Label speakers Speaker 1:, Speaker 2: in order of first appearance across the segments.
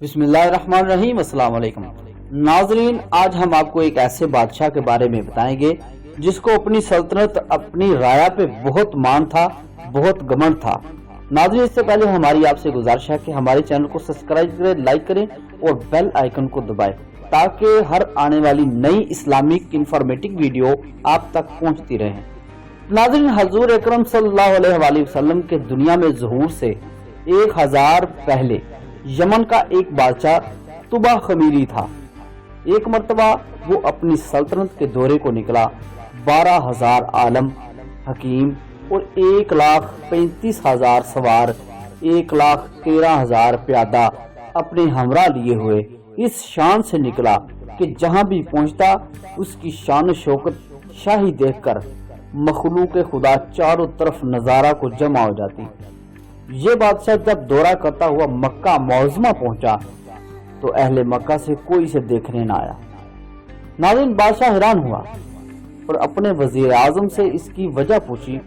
Speaker 1: بسم اللہ الرحمن الرحیم۔ السلام علیکم ناظرین، آج ہم آپ کو ایک ایسے بادشاہ کے بارے میں بتائیں گے جس کو اپنی سلطنت، اپنی رایا پہ بہت مان تھا، بہت گمنڈ تھا۔ ناظرین، اس سے پہلے ہماری آپ سے گزارش ہے کہ ہمارے چینل کو سبسکرائب کریں، لائک کریں اور بیل آئیکن کو دبائیں تاکہ ہر آنے والی نئی اسلامک انفارمیٹو ویڈیو آپ تک پہنچتی رہے۔ ناظرین، حضور اکرم صلی اللہ علیہ وآلہ وسلم کے دنیا میں ظہور سے 1000 پہلے یمن کا ایک بادشاہ طبع خمیری تھا۔ ایک مرتبہ وہ اپنی سلطنت کے دورے کو نکلا۔ 12,000 عالم، حکیم اور 1,35,000 سوار، 1,13,000 پیادہ اپنے ہمراہ لیے ہوئے اس شان سے نکلا کہ جہاں بھی پہنچتا اس کی شان و شوکت شاہی دیکھ کر مخلوق خدا چاروں طرف نظارہ کو جمع ہو جاتی۔ یہ بادشاہ جب دورہ کرتا ہوا مکہ معظمہ پہنچا تو اہل مکہ سے کوئی اسے دیکھنے نہ آیا۔ ناظرین، بادشاہ حیران ہوا اور اپنے وزیر اعظم سے اس کی وجہ پوچھی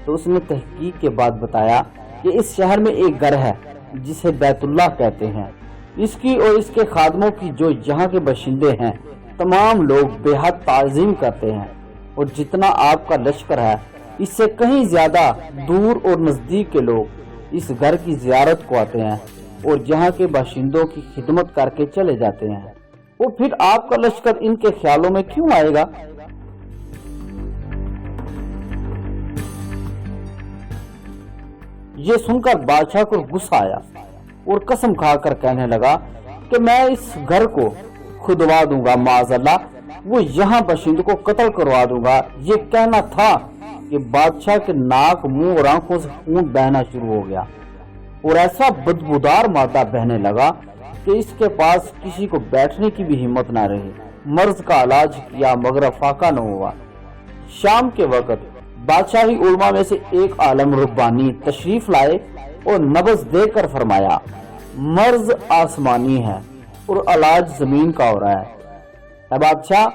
Speaker 1: تو اس نے تحقیق کے بعد بتایا کہ اس شہر میں ایک گھر ہے جسے بیت اللہ کہتے ہیں۔ اس کی اور اس کے خادموں کی جو یہاں کے باشندے ہیں تمام لوگ بے حد تعظیم کرتے ہیں، اور جتنا آپ کا لشکر ہے اس سے کہیں زیادہ دور اور نزدیک کے لوگ اس گھر کی زیارت کو آتے ہیں اور یہاں کے باشندوں کی خدمت کر کے چلے جاتے ہیں۔ اور پھر آپ کا لشکر ان کے خیالوں میں کیوں آئے گا؟ یہ سن کر بادشاہ کو غصہ آیا اور قسم کھا کر کہنے لگا کہ میں اس گھر کو کھدوا دوں گا، معاذ اللہ، وہ یہاں باشندوں کو قتل کروا دوں گا۔ یہ کہنا تھا کہ بادشاہ کے ناک، منہ اور آنکھوں سے خون بہنا شروع ہو گیا اور ایسا بدبودار مادہ بہنے لگا کہ اس کے پاس کسی کو بیٹھنے کی بھی ہمت نہ رہی۔ مرض کا علاج کیا مگر فاقہ نہ ہوا۔ شام کے وقت بادشاہی علماء میں سے ایک عالم ربانی تشریف لائے اور نبض دے کر فرمایا، مرض آسمانی ہے اور علاج زمین کا ہو رہا ہے۔ اے بادشاہ،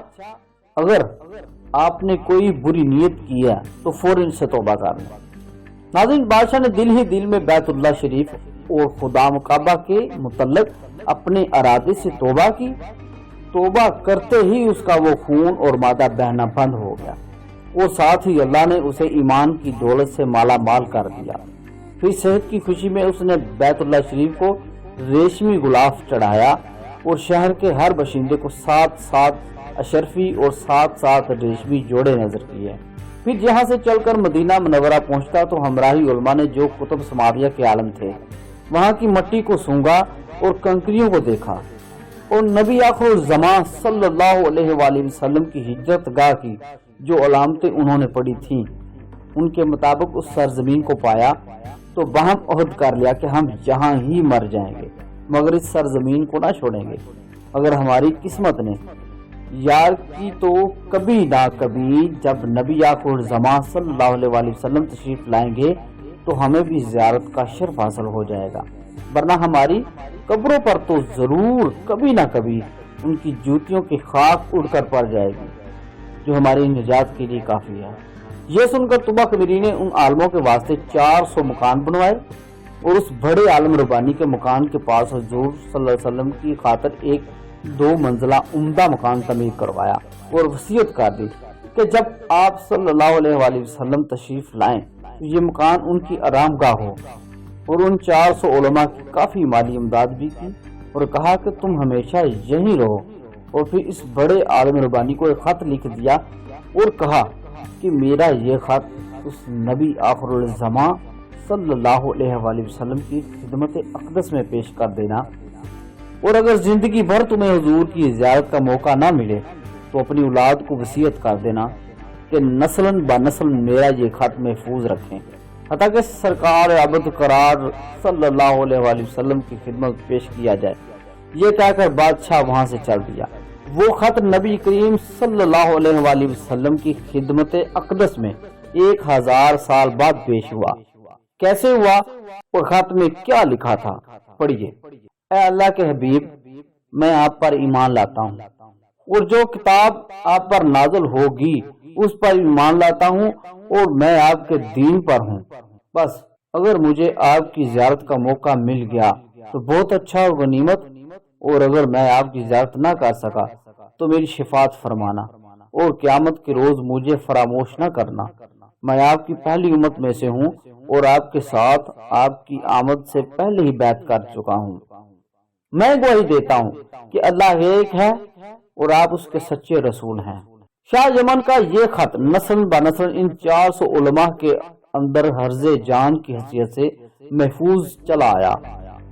Speaker 1: اگر آپ نے کوئی بری نیت کی ہے تو فوراً سے توبہ کر لیں۔ ناظرین، بادشاہ نے دل ہی دل میں بیت اللہ شریف اور خدا کعبہ کے متعلق اپنے ارادے سے توبہ کی۔ توبہ کرتے ہی اس کا وہ خون اور مادہ بہنا بند ہو گیا اور ساتھ ہی اللہ نے اسے ایمان کی دولت سے مالا مال کر دیا۔ پھر صحت کی خوشی میں اس نے بیت اللہ شریف کو ریشمی غلاف چڑھایا اور شہر کے ہر باشندے کو 7 اشرفی اور 7 ریشمی جوڑے نظر کیے۔ پھر یہاں سے چل کر مدینہ منورہ پہنچتا تو ہمراہی علماء نے جو کتب سماویہ کے عالم تھے وہاں کی مٹی کو سونگا اور کنکریوں کو دیکھا، اور نبی آخر الزمان صلی اللہ علیہ وآلہ وسلم کی ہجرت گاہ کی جو علامتیں انہوں نے پڑھی تھیں ان کے مطابق اس سرزمین کو پایا تو باہم عہد کر لیا کہ ہم یہاں ہی مر جائیں گے مگر اس سرزمین کو نہ چھوڑیں گے۔ اگر ہماری قسمت نے یار کی تو کبھی نہ کبھی جب نبی آخر الزمان صلی اللہ علیہ وآلہ وسلم تشریف لائیں گے تو ہمیں بھی زیارت کا شرف حاصل ہو جائے گا، ورنہ ہماری قبروں پر تو ضرور کبھی نہ کبھی ان کی جوتیوں کی خاک اڑ کر پڑ جائے گی جو ہماری نجات کے لیے کافی ہے۔ یہ سن کر طبع خمیری نے ان عالموں کے واسطے 400 مکان بنوائے اور اس بڑے عالم ربانی کے مکان کے پاس حضور صلی اللہ علیہ وسلم کی خاطر ایک 2 منزلہ عمدہ مکان تعمیر کروایا اور وصیت کر دی کہ جب آپ صلی اللہ علیہ وآلہ وسلم تشریف لائیں تو یہ مکان ان کی آرام گاہ ہو، اور ان 400 علماء کی کافی مالی امداد بھی کی اور کہا کہ تم ہمیشہ یہیں رہو۔ اور پھر اس بڑے عالم ربانی کو ایک خط لکھ دیا اور کہا کہ میرا یہ خط اس نبی آخر الزمان صلی اللہ علیہ وآلہ وسلم کی خدمت اقدس میں پیش کر دینا، اور اگر زندگی بھر تمہیں حضور کی زیارت کا موقع نہ ملے تو اپنی اولاد کو وصیت کر دینا کہ نسلاً بنسل میرا یہ خط محفوظ رکھیں حتیٰ کہ سرکار عبد قرار صلی اللہ علیہ وآلہ وسلم کی خدمت پیش کیا جائے۔ یہ کہہ کر بادشاہ وہاں سے چل دیا۔ وہ خط نبی کریم صلی اللہ علیہ وآلہ وسلم کی خدمت اقدس میں 1000 سال بعد پیش ہوا۔ کیسے ہوا اور خط میں کیا لکھا تھا، پڑھیے۔ اے اللہ کے حبیب، میں آپ پر ایمان لاتا ہوں اور جو کتاب آپ پر نازل ہوگی اس پر ایمان لاتا ہوں اور میں آپ کے دین پر ہوں۔ بس اگر مجھے آپ کی زیارت کا موقع مل گیا تو بہت اچھا اور غنیمت، اور اگر میں آپ کی زیارت نہ کر سکا تو میری شفاعت فرمانا اور قیامت کے روز مجھے فراموش نہ کرنا۔ میں آپ کی پہلی امت میں سے ہوں اور آپ کے ساتھ آپ کی آمد سے پہلے ہی بیعت کر چکا ہوں۔ میں گواہی دیتا ہوں کہ اللہ ایک ہے اور آپ اس کے سچے رسول ہیں۔ شاہ یمن کا یہ خط نسل بنسل ان 400 علماء کے اندر حرز جان کی حیثیت سے محفوظ چلا آیا،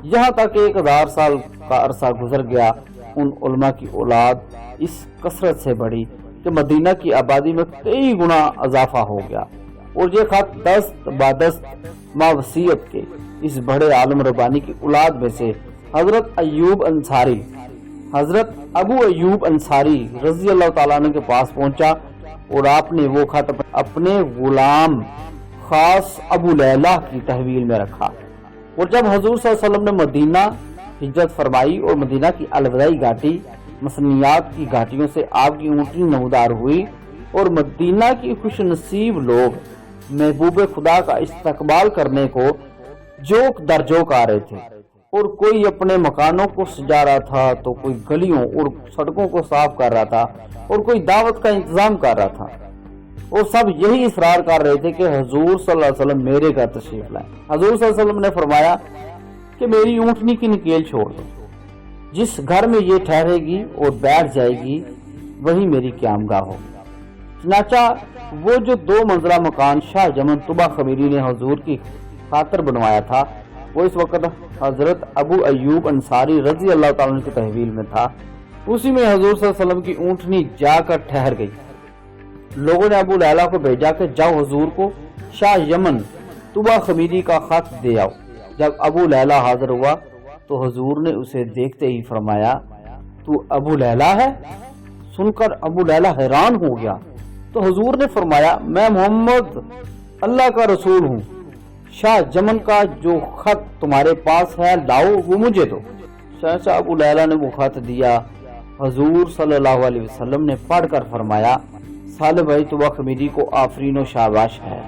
Speaker 1: یہاں تک 1000 سال کا عرصہ گزر گیا۔ ان علماء کی اولاد اس کثرت سے بڑھی کہ مدینہ کی آبادی میں کئی گنا اضافہ ہو گیا، اور یہ خط دست بادست وصیت کے اس بڑے عالم ربانی کی اولاد میں سے حضرت ابو ایوب انصاری رضی اللہ تعالیٰ عنہ کے پاس پہنچا، اور آپ نے وہ خط اپنے غلام خاص ابو لیلہ کی تحویل میں رکھا۔ اور جب حضور صلی اللہ علیہ وسلم نے مدینہ ہجرت فرمائی اور مدینہ کی الوداعی گھاٹی مسنیات کی گھاٹیوں سے آپ کی اونٹنی نمودار ہوئی، اور مدینہ کی خوش نصیب لوگ محبوب خدا کا استقبال کرنے کو جوک در جوک آ رہے تھے، اور کوئی اپنے مکانوں کو سجا رہا تھا تو کوئی گلیوں اور سڑکوں کو صاف کر رہا تھا اور کوئی دعوت کا انتظام کر رہا تھا، اور سب یہی اصرار کر رہے تھے کہ حضور صلی اللہ علیہ وسلم میرے گھر تشریف لائیں۔ حضور صلی اللہ علیہ وسلم نے فرمایا کہ میری اونٹنی کی نکیل چھوڑ دو، جس گھر میں یہ ٹھہرے گی اور بیٹھ جائے گی وہی میری قیامگاہ ہوگی۔ چنانچہ وہ جو 2 منزلہ مکان شاہ یمن طبع خمیری نے حضور کی خاطر بنوایا تھا، وہ اس وقت حضرت ابو ایوب انصاری رضی اللہ تعالیٰ عنہ کی تحویل میں تھا۔ اسی میں حضور صلی اللہ علیہ وسلم کی اونٹنی جا کر ٹھہر گئی۔ لوگوں نے ابو لیلہ کو بھیجا کہ جاؤ حضور کو شاہ یمن طبع خمیری کا خط دے آؤ۔ جب ابو لیلہ حاضر ہوا تو حضور نے اسے دیکھتے ہی فرمایا، تو ابو لیلہ ہے؟ سن کر ابو لیلہ حیران ہو گیا، تو حضور نے فرمایا، میں محمد اللہ کا رسول ہوں، شاہ یمن کا جو خط تمہارے پاس ہے لاؤ وہ مجھے دو۔ شاہ ابو لیلہ نے وہ خط دیا۔ حضور صلی اللہ علیہ وسلم نے پڑھ کر فرمایا، صالح بھائی طبع خمیری کو آفرین و شاباش ہے۔